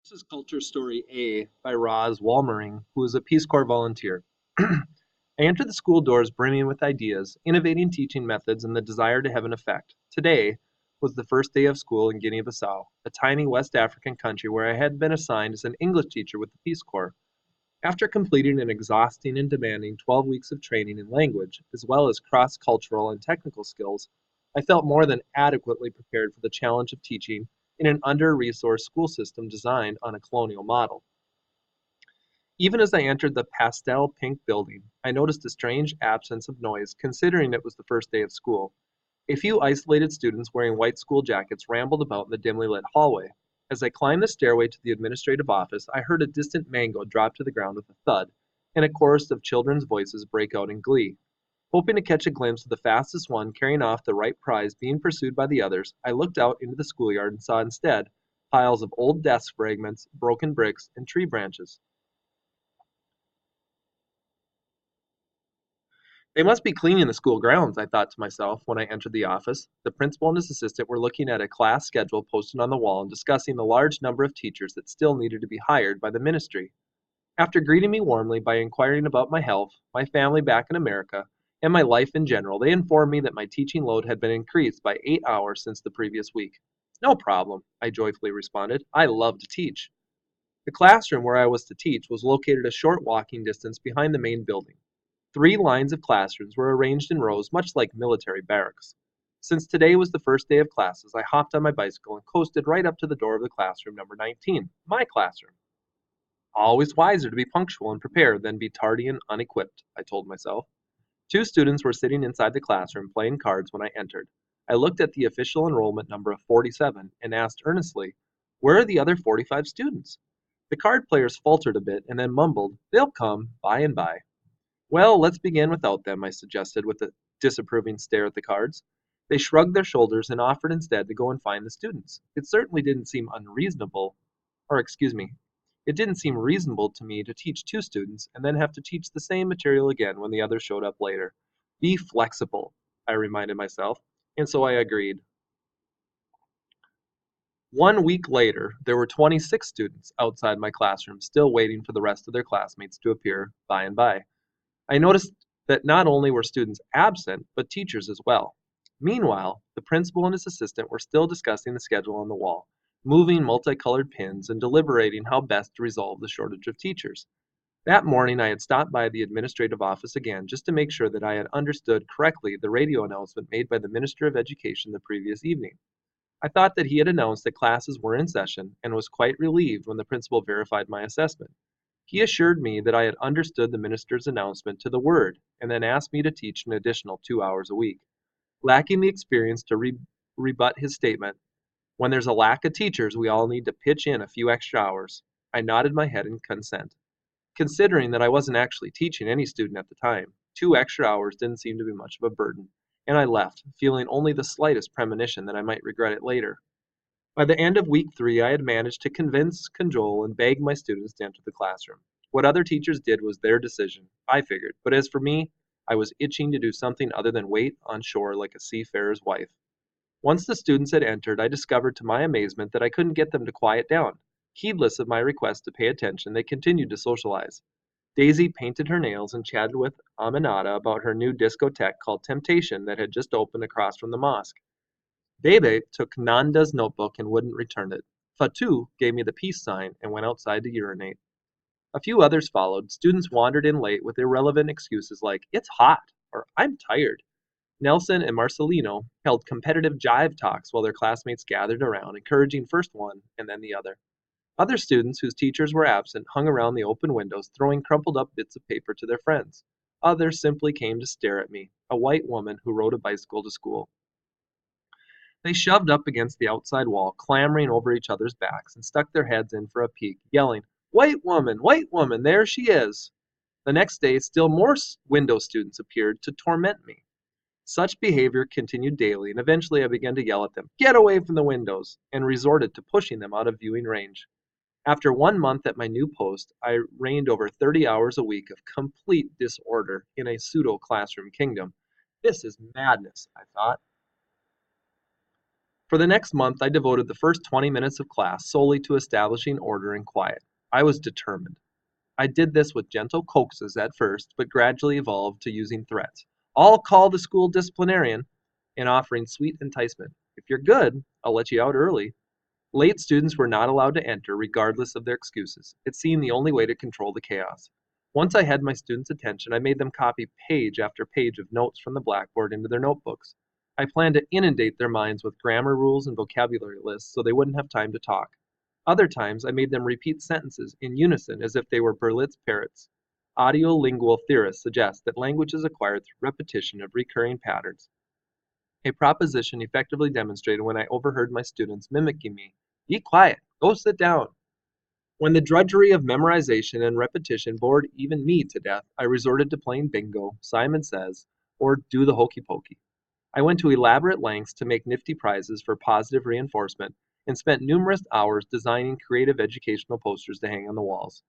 This is Culture Story A by Roz Walmering, who is a Peace Corps volunteer. I entered the school doors brimming with ideas, innovating teaching methods, and the desire to have an effect. Today was the first day of school in Guinea-Bissau, a tiny West African country where I had been assigned as an English teacher with the Peace Corps. After completing an exhausting and demanding 12 weeks of training in language, as well as cross-cultural and technical skills, I felt more than adequately prepared for the challenge of teaching in an under-resourced school system designed on a colonial model. Even as I entered the pastel pink building, I noticed a strange absence of noise considering it was the first day of school. A few isolated students wearing white school jackets rambled about in the dimly lit hallway. As I climbed the stairway to the administrative office, I heard a distant mango drop to the ground with a thud, and a chorus of children's voices break out in glee. Hoping to catch a glimpse of the fastest one carrying off the right prize being pursued by the others, I looked out into the schoolyard and saw instead piles of old desk fragments, broken bricks, and tree branches. They must be cleaning the school grounds, I thought to myself when I entered the office. The principal and his assistant were looking at a class schedule posted on the wall and discussing the large number of teachers that still needed to be hired by the ministry. After greeting me warmly by inquiring about my health, my family back in America, and my life in general, they informed me that my teaching load had been increased by 8 hours since the previous week. No problem, I joyfully responded. I love to teach. The classroom where I was to teach was located a short walking distance behind the main building. 3 lines of classrooms were arranged in rows much like military barracks. Since today was the first day of classes, I hopped on my bicycle and coasted right up to the door of the classroom number 19, my classroom. Always wiser to be punctual and prepared than be tardy and unequipped, I told myself. 2 students were sitting inside the classroom playing cards when I entered. I looked at the official enrollment number of 47 and asked earnestly, "Where are the other 45 students?" The card players faltered a bit and then mumbled, "They'll come by and by." "Well, let's begin without them," I suggested with a disapproving stare at the cards. They shrugged their shoulders and offered instead to go and find the students. It certainly didn't seem unreasonable, or excuse me, it didn't seem reasonable to me to teach 2 students and then have to teach the same material again when the others showed up later. Be flexible, I reminded myself, and so I agreed. 1 week later, there were 26 students outside my classroom still waiting for the rest of their classmates to appear by and by. I noticed that not only were students absent, but teachers as well. Meanwhile, the principal and his assistant were still discussing the schedule on the wall, moving multicolored pins and deliberating how best to resolve the shortage of teachers. That morning, I had stopped by the administrative office again just to make sure that I had understood correctly the radio announcement made by the Minister of Education the previous evening. I thought that he had announced that classes were in session and was quite relieved when the principal verified my assessment. He assured me that I had understood the minister's announcement to the word and then asked me to teach an additional 2 hours a week. Lacking the experience to rebut his statement, "When there's a lack of teachers, we all need to pitch in a few extra hours," I nodded my head in consent. Considering that I wasn't actually teaching any student at the time, 2 extra hours didn't seem to be much of a burden, and I left, feeling only the slightest premonition that I might regret it later. By the end of week 3, I had managed to convince, cajole, and beg my students to enter the classroom. What other teachers did was their decision, I figured, but as for me, I was itching to do something other than wait on shore like a seafarer's wife. Once the students had entered, I discovered to my amazement that I couldn't get them to quiet down. Heedless of my request to pay attention, they continued to socialize. Daisy painted her nails and chatted with Aminata about her new discotheque called Temptation that had just opened across from the mosque. Bebe took Nanda's notebook and wouldn't return it. Fatu gave me the peace sign and went outside to urinate. A few others followed. Students wandered in late with irrelevant excuses like, "It's hot," or "I'm tired." Nelson and Marcelino held competitive jive talks while their classmates gathered around, encouraging first one and then the other. Other students whose teachers were absent hung around the open windows, throwing crumpled up bits of paper to their friends. Others simply came to stare at me, a white woman who rode a bicycle to school. They shoved up against the outside wall, clambering over each other's backs, and stuck their heads in for a peek, yelling, white woman, there she is." The next day, still more window students appeared to torment me. Such behavior continued daily, and eventually I began to yell at them, "Get away from the windows," and resorted to pushing them out of viewing range. After 1 month at my new post, I reigned over 30 hours a week of complete disorder in a pseudo classroom kingdom. This is madness, I thought. For the next month, I devoted the first 20 minutes of class solely to establishing order and quiet. I was determined. I did this with gentle coaxes at first, but gradually evolved to using threats. I'll call the school disciplinarian, and offering sweet enticement. If you're good, I'll let you out early. Late students were not allowed to enter, regardless of their excuses. It seemed the only way to control the chaos. Once I had my students' attention, I made them copy page after page of notes from the blackboard into their notebooks. I planned to inundate their minds with grammar rules and vocabulary lists so they wouldn't have time to talk. Other times, I made them repeat sentences in unison as if they were Berlitz parrots. Audiolingual theorists suggest that language is acquired through repetition of recurring patterns, a proposition effectively demonstrated when I overheard my students mimicking me. Be quiet, go sit down. When the drudgery of memorization and repetition bored even me to death, I resorted to playing bingo, Simon Says, or do the hokey pokey. I went to elaborate lengths to make nifty prizes for positive reinforcement and spent numerous hours designing creative educational posters to hang on the walls.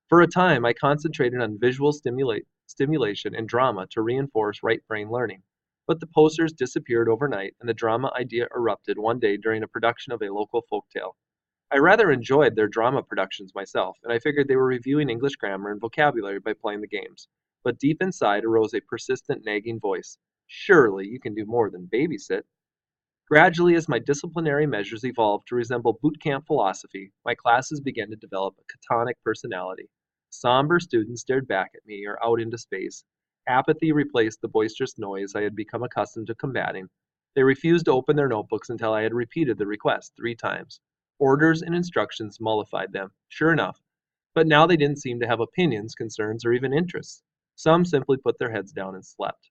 For a time, I concentrated on visual stimulation and drama to reinforce right brain learning. But the posters disappeared overnight, and the drama idea erupted one day during a production of a local folktale. I rather enjoyed their drama productions myself, and I figured they were reviewing English grammar and vocabulary by playing the games. But deep inside arose a persistent, nagging voice. Surely you can do more than babysit. Gradually, as my disciplinary measures evolved to resemble boot camp philosophy, my classes began to develop a catonic personality. Somber students stared back at me or out into space. Apathy replaced the boisterous noise I had become accustomed to combating. They refused to open their notebooks until I had repeated the request 3 times. Orders and instructions mollified them, sure enough, but now they didn't seem to have opinions, concerns, or even interests. Some simply put their heads down and slept.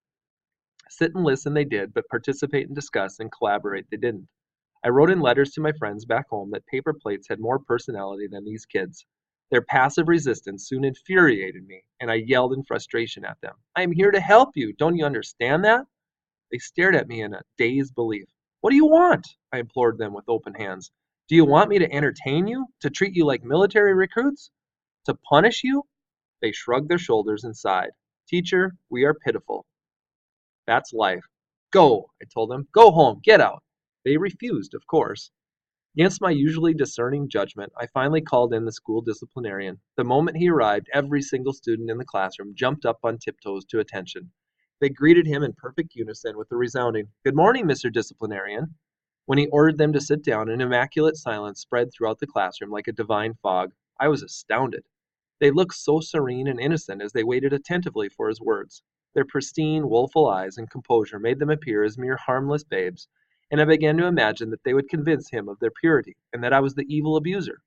Sit and listen they did, but participate and discuss and collaborate they didn't. I wrote in letters to my friends back home that paper plates had more personality than these kids. Their passive resistance soon infuriated me, and I yelled in frustration at them. I am here to help you. Don't you understand that? They stared at me in a dazed belief. What do you want? I implored them with open hands. Do you want me to entertain you? To treat you like military recruits? To punish you? They shrugged their shoulders and sighed. Teacher, we are pitiful. That's life. Go, I told them. Go home. Get out. They refused, of course. Against my usually discerning judgment, I finally called in the school disciplinarian. The moment he arrived, every single student in the classroom jumped up on tiptoes to attention. They greeted him in perfect unison with a resounding, "Good morning, Mr. Disciplinarian." When he ordered them to sit down, an immaculate silence spread throughout the classroom like a divine fog. I was astounded. They looked so serene and innocent as they waited attentively for his words. Their pristine, woeful eyes and composure made them appear as mere harmless babes, and I began to imagine that they would convince him of their purity and that I was the evil abuser.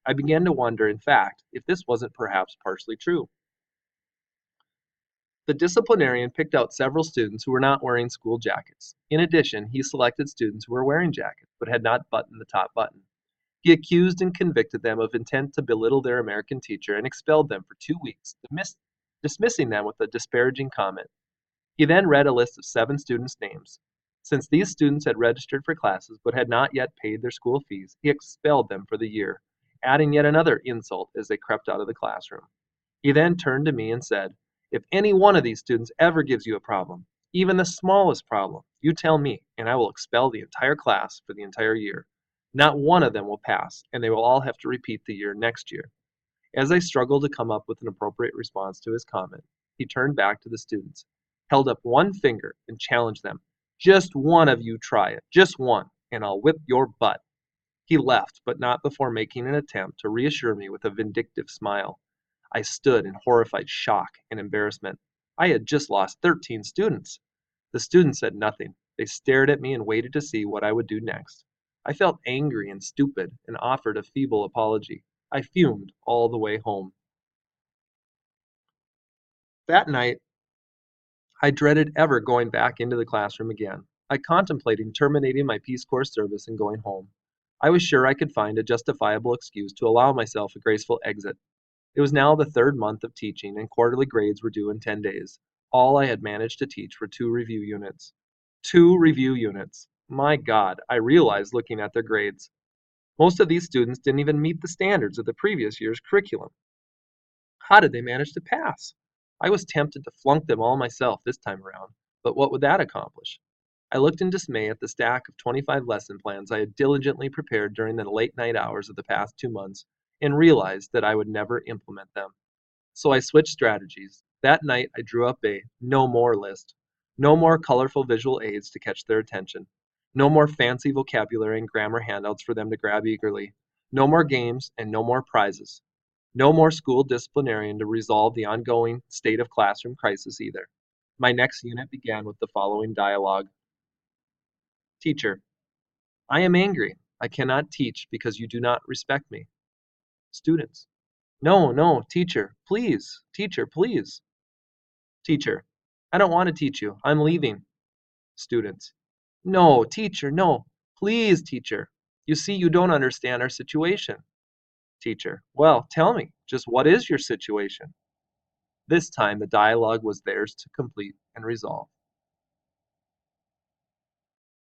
I began to wonder, in fact, if this wasn't perhaps partially true. The disciplinarian picked out several students who were not wearing school jackets. In addition, he selected students who were wearing jackets but had not buttoned the top button. He accused and convicted them of intent to belittle their American teacher and expelled them for 2 weeks, dismissing them with a disparaging comment. He then read a list of 7 students' names. Since these students had registered for classes but had not yet paid their school fees, he expelled them for the year, adding yet another insult as they crept out of the classroom. He then turned to me and said, "If any one of these students ever gives you a problem, even the smallest problem, you tell me, and I will expel the entire class for the entire year. Not one of them will pass, and they will all have to repeat the year next year." As I struggled to come up with an appropriate response to his comment, he turned back to the students, held up one finger, and challenged them. "Just one of you try it, just one, and I'll whip your butt." He left, but not before making an attempt to reassure me with a vindictive smile. I stood in horrified shock and embarrassment. I had just lost 13 students. The students said nothing. They stared at me and waited to see what I would do next. I felt angry and stupid and offered a feeble apology. I fumed all the way home. That night, I dreaded ever going back into the classroom again. I contemplated terminating my Peace Corps service and going home. I was sure I could find a justifiable excuse to allow myself a graceful exit. It was now the 3rd month of teaching, and quarterly grades were due in 10 days. All I had managed to teach were 2 review units. 2 review units. My God, I realized looking at their grades. Most of these students didn't even meet the standards of the previous year's curriculum. How did they manage to pass? I was tempted to flunk them all myself this time around, but what would that accomplish? I looked in dismay at the stack of 25 lesson plans I had diligently prepared during the late night hours of the past 2 months and realized that I would never implement them. So I switched strategies. That night, I drew up a no more list. No more colorful visual aids to catch their attention. No more fancy vocabulary and grammar handouts for them to grab eagerly. No more games and no more prizes. No more school disciplinarian to resolve the ongoing state of classroom crisis either. My next unit began with the following dialogue. Teacher, I am angry. I cannot teach because you do not respect me. Students, no, no, teacher, please, teacher, please. Teacher, I don't want to teach you. I'm leaving. Students, no, teacher, no. Please, teacher. You see, you don't understand our situation. Teacher, well, tell me, just what is your situation? This time the dialogue was theirs to complete and resolve.